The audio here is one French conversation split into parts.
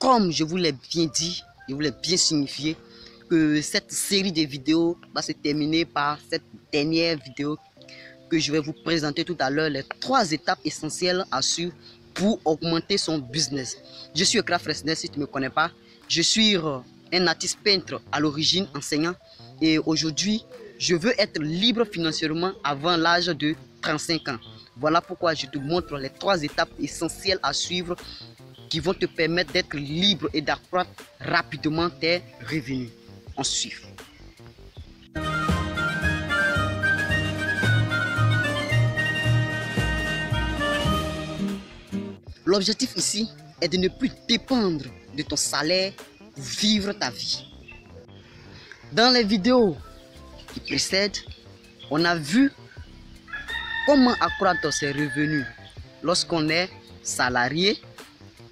comme je vous l'ai bien dit, je vous l'ai bien signifié, que cette série de vidéos va se terminer par cette dernière vidéo que je vais vous présenter tout à l'heure, les 3 étapes essentielles à suivre pour augmenter son business. Je suis Ekra Fresnel, si tu ne me connais pas. Je suis un artiste peintre à l'origine, enseignant. Et aujourd'hui, je veux être libre financièrement avant l'âge de 35 ans. Voilà pourquoi je te montre les 3 étapes essentielles à suivre qui vont te permettre d'être libre et d'accroître rapidement tes revenus. On suit. L'objectif ici est de ne plus dépendre de ton salaire pour vivre ta vie. Dans les vidéos qui précèdent, on a vu comment accroître ses revenus lorsqu'on est salarié,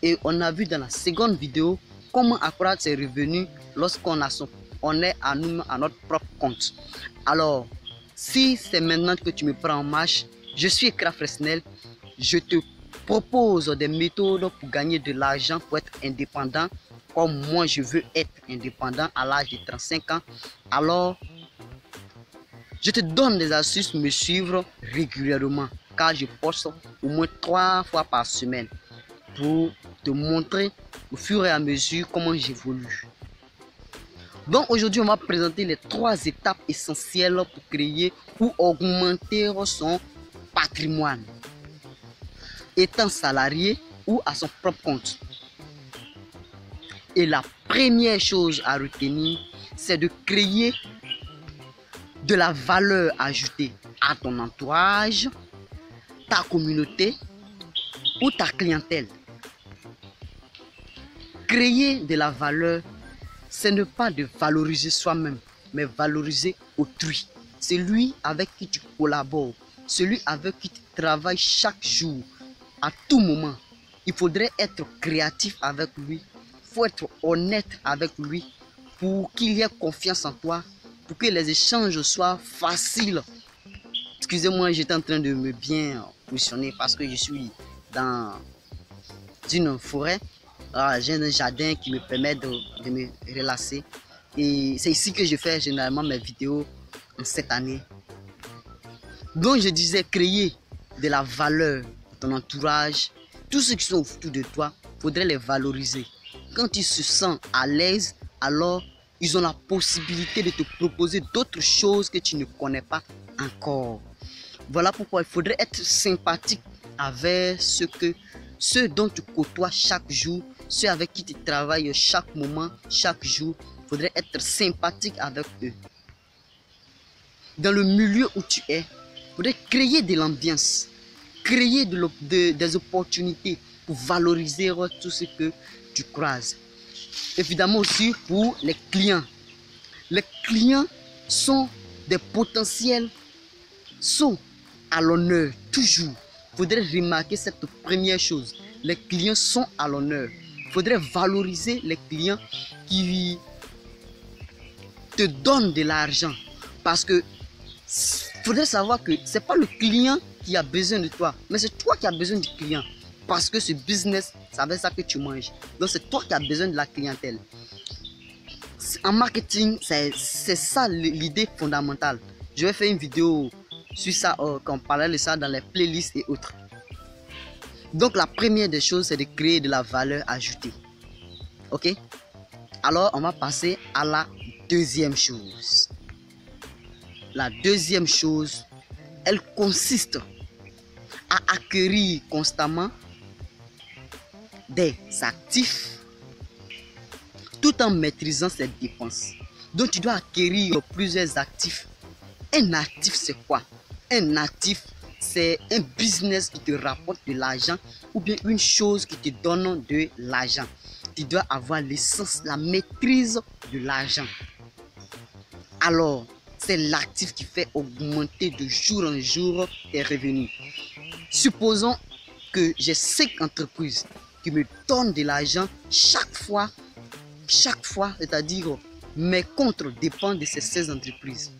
et on a vu dans la seconde vidéo comment accroître ses revenus lorsqu'on est à notre propre compte. Alors, si c'est maintenant que tu me prends en marche, je suis Ekra Fresnel, je te propose des méthodes pour gagner de l'argent, pour être indépendant, comme moi je veux être indépendant à l'âge de 35 ans. Alors, je te donne des astuces pour me suivre régulièrement, car je poste au moins 3 fois par semaine pour te montrer au fur et à mesure comment j'évolue. Donc aujourd'hui, on va présenter les 3 étapes essentielles pour créer ou augmenter son patrimoine, étant salarié ou à son propre compte. Et la première chose à retenir, c'est de créer de la valeur ajoutée à ton entourage, ta communauté ou ta clientèle. Créer de la valeur, ce n'est pas de valoriser soi-même, mais valoriser autrui. Celui avec qui tu collabores, celui avec qui tu travailles chaque jour, à tout moment. Il faudrait être créatif avec lui, il faut être honnête avec lui pour qu'il y ait confiance en toi, pour que les échanges soient faciles. Excusez-moi, j'étais en train de me bien positionner parce que je suis dans une forêt. J'ai un jardin qui me permet de me relaxer. Et c'est ici que je fais généralement mes vidéos en cette année. Donc je disais, créer de la valeur dans ton entourage. Tous ceux qui sont autour de toi, il faudrait les valoriser. Quand ils se sentent à l'aise, alors ils ont la possibilité de te proposer d'autres choses que tu ne connais pas encore. Voilà pourquoi il faudrait être sympathique avec ceux dont tu côtoies chaque jour, ceux avec qui tu travailles chaque moment, chaque jour. Il faudrait être sympathique avec eux. Dans le milieu où tu es, il faudrait créer de l'ambiance, créer des opportunités pour valoriser tout ce que tu croises. Évidemment aussi pour les clients. Les clients sont des potentiels, sont à l'honneur toujours. Il faudrait remarquer cette première chose. Les clients sont à l'honneur. Il faudrait valoriser les clients qui te donnent de l'argent. Parce que il faudrait savoir que ce n'est pas le client qui a besoin de toi, mais c'est toi qui as besoin du client. Parce que ce business, c'est avec ça que tu manges. Donc c'est toi qui as besoin de la clientèle. En marketing, c'est ça l'idée fondamentale. Je vais faire une vidéo sur ça, quand on parlait de ça dans les playlists et autres. Donc la première des choses, c'est de créer de la valeur ajoutée. Ok? Alors on va passer à la deuxième chose. La deuxième chose, elle consiste à acquérir constamment des actifs tout en maîtrisant ses dépenses. Donc tu dois acquérir plusieurs actifs. Un actif, c'est quoi? Un actif, c'est un business qui te rapporte de l'argent ou bien une chose qui te donne de l'argent. Tu dois avoir l'essence, la maîtrise de l'argent. Alors, c'est l'actif qui fait augmenter de jour en jour tes revenus. Supposons que j'ai 5 entreprises qui me donnent de l'argent chaque fois, c'est-à-dire mes comptes dépendent de ces 16 entreprises.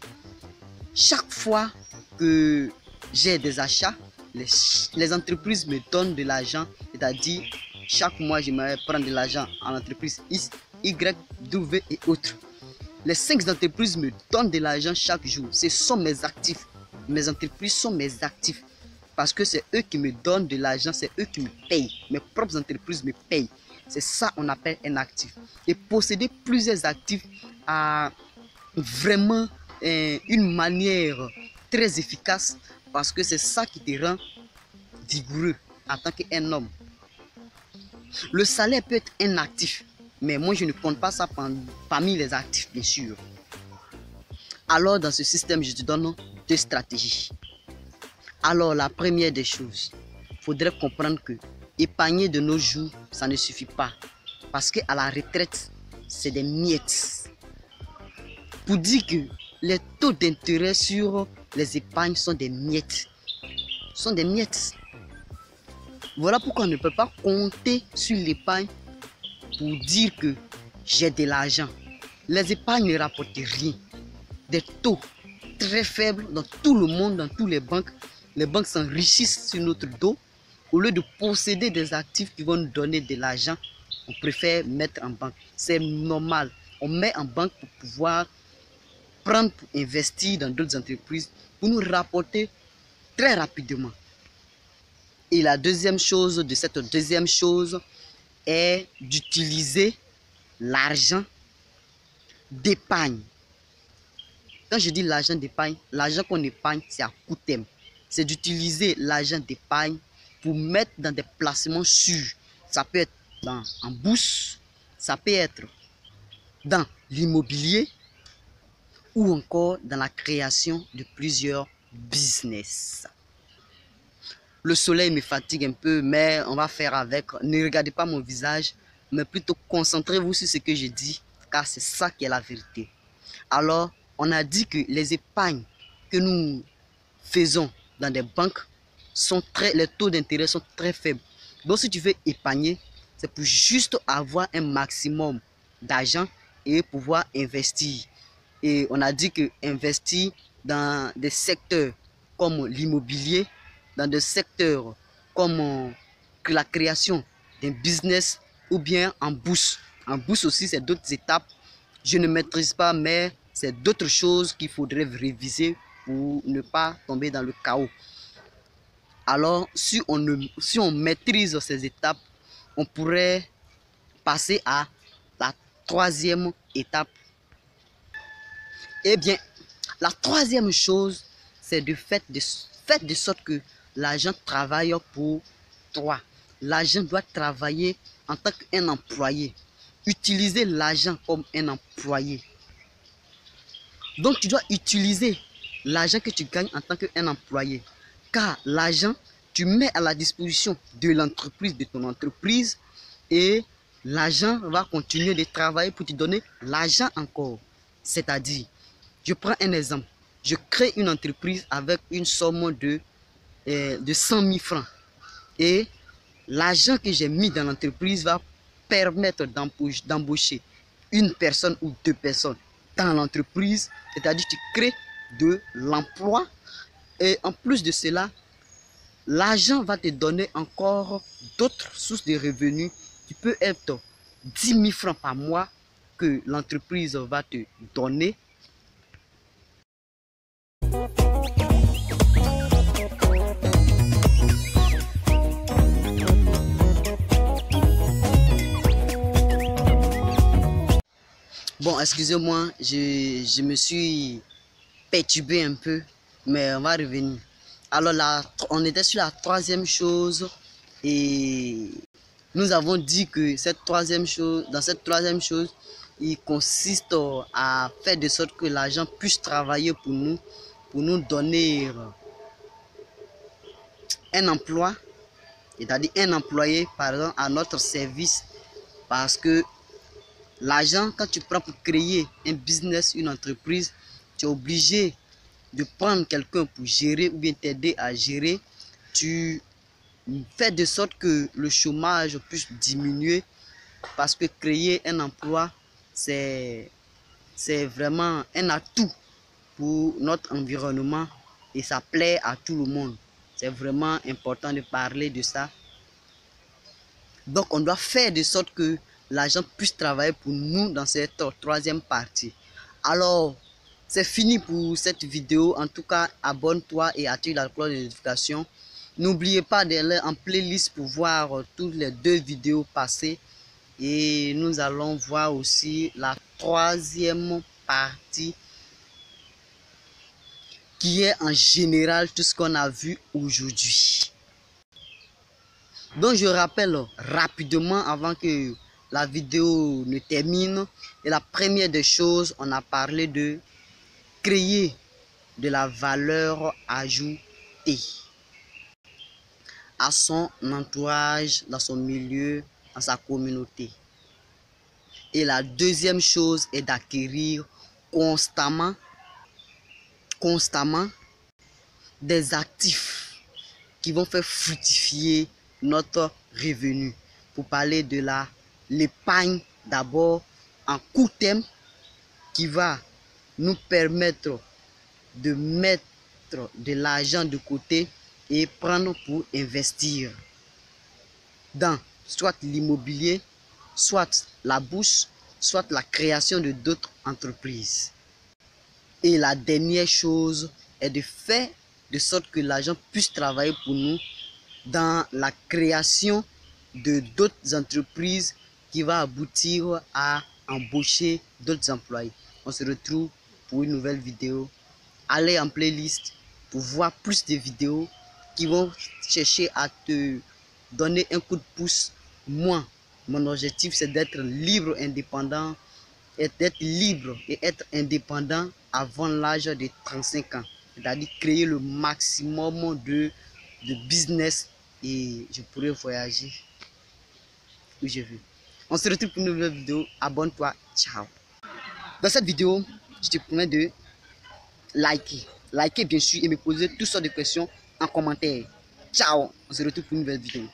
Chaque fois que j'ai des achats, les entreprises me donnent de l'argent, c'est-à-dire chaque mois, j'aimerais prendre de l'argent en entreprise X, Y, W et autres. Les 5 entreprises me donnent de l'argent chaque jour. Ce sont mes actifs. Mes entreprises sont mes actifs. Parce que c'est eux qui me donnent de l'argent, c'est eux qui me payent. Mes propres entreprises me payent. C'est ça qu'on appelle un actif. Et posséder plusieurs actifs a vraiment une manière très efficace parce que c'est ça qui te rend vigoureux en tant qu'un homme. Le salaire peut être un actif, mais moi je ne compte pas ça parmi les actifs, bien sûr. Alors dans ce système, je te donne 2 stratégies. Alors la première des choses, il faudrait comprendre que épargner de nos jours, ça ne suffit pas. Parce qu'à la retraite, c'est des miettes. Pour dire que les taux d'intérêt sur les épargnes sont des miettes. Sont des miettes. Voilà pourquoi on ne peut pas compter sur l'épargne pour dire que j'ai de l'argent. Les épargnes ne rapportent rien. Des taux très faibles dans tout le monde, dans toutes les banques. Les banques s'enrichissent sur notre dos. Au lieu de posséder des actifs qui vont nous donner de l'argent, on préfère mettre en banque. C'est normal. On met en banque pour pouvoir prendre pour investir dans d'autres entreprises pour nous rapporter très rapidement. Et la deuxième chose de cette deuxième chose est d'utiliser l'argent d'épargne. Quand je dis l'argent d'épargne, l'argent qu'on épargne, c'est à court terme. C'est d'utiliser l'argent d'épargne pour mettre dans des placements sûrs. Ça peut être en bourse, ça peut être dans l'immobilier ou encore dans la création de plusieurs business. Le soleil me fatigue un peu, mais on va faire avec. Ne regardez pas mon visage, mais plutôt concentrez-vous sur ce que je dis, car c'est ça qui est la vérité. Alors, on a dit que les épargnes que nous faisons dans des banques, les taux d'intérêt sont très faibles. Donc, si tu veux épargner, c'est pour juste avoir un maximum d'argent et pouvoir investir. Et on a dit que investir dans des secteurs comme l'immobilier, dans des secteurs comme la création d'un business ou bien en bourse. En bourse aussi, c'est d'autres étapes. Je ne maîtrise pas, mais c'est d'autres choses qu'il faudrait réviser pour ne pas tomber dans le chaos. Alors, si on maîtrise ces étapes, on pourrait passer à la 3e étape. Eh bien, la 3e chose, c'est de faire de sorte que l'argent travaille pour toi. L'argent doit travailler en tant qu'un employé. Utiliser l'argent comme un employé. Donc, tu dois utiliser l'argent que tu gagnes en tant qu'un employé. Car l'argent, tu mets à la disposition de l'entreprise, de ton entreprise, et l'argent va continuer de travailler pour te donner l'argent encore. C'est-à-dire, je prends un exemple. Je crée une entreprise avec une somme de 100 000 francs. Et l'argent que j'ai mis dans l'entreprise va permettre d'embaucher une personne ou 2 personnes dans l'entreprise. C'est-à-dire que tu crées de l'emploi. Et en plus de cela, l'argent va te donner encore d'autres sources de revenus qui peut être 10 000 francs par mois que l'entreprise va te donner. Bon, excusez-moi, je me suis perturbé un peu, mais on va revenir. Alors là, on était sur la 3e chose et nous avons dit que dans cette troisième chose, il consiste à faire de sorte que l'argent puisse travailler pour nous donner un emploi, c'est-à-dire un employé, par exemple, à notre service, parce que l'argent, quand tu prends pour créer un business, une entreprise, tu es obligé de prendre quelqu'un pour gérer ou bien t'aider à gérer. Tu fais de sorte que le chômage puisse diminuer parce que créer un emploi, c'est vraiment un atout pour notre environnement et ça plaît à tout le monde. C'est vraiment important de parler de ça. Donc, on doit faire de sorte que l'argent puisse travailler pour nous dans cette troisième partie. Alors, c'est fini pour cette vidéo. En tout cas, abonne-toi et active la cloche de notification. N'oubliez pas d'aller en playlist pour voir toutes les 2 vidéos passées. Et nous allons voir aussi la troisième partie qui est en général tout ce qu'on a vu aujourd'hui. Donc je rappelle rapidement avant que la vidéo ne termine. Et la première des choses, on a parlé de créer de la valeur ajoutée à son entourage, dans son milieu, dans sa communauté. Et la deuxième chose est d'acquérir constamment des actifs qui vont faire fructifier notre revenu. Pour parler de l'épargne d'abord en court terme qui va nous permettre de mettre de l'argent de côté et prendre pour investir dans soit l'immobilier, soit la bourse, soit la création de d'autres entreprises. Et la dernière chose est de faire de sorte que l'argent puisse travailler pour nous dans la création de d'autres entreprises qui va aboutir à embaucher d'autres employés. On se retrouve pour une nouvelle vidéo. Allez en playlist pour voir plus de vidéos qui vont chercher à te donner un coup de pouce. Moi, mon objectif c'est d'être libre, indépendant, et d'être libre et être indépendant avant l'âge de 35 ans. C'est-à-dire créer le maximum de business et je pourrais voyager où je veux. On se retrouve pour une nouvelle vidéo. Abonne-toi. Ciao. Dans cette vidéo, je te promets de liker bien sûr et me poser toutes sortes de questions en commentaire. Ciao. On se retrouve pour une nouvelle vidéo.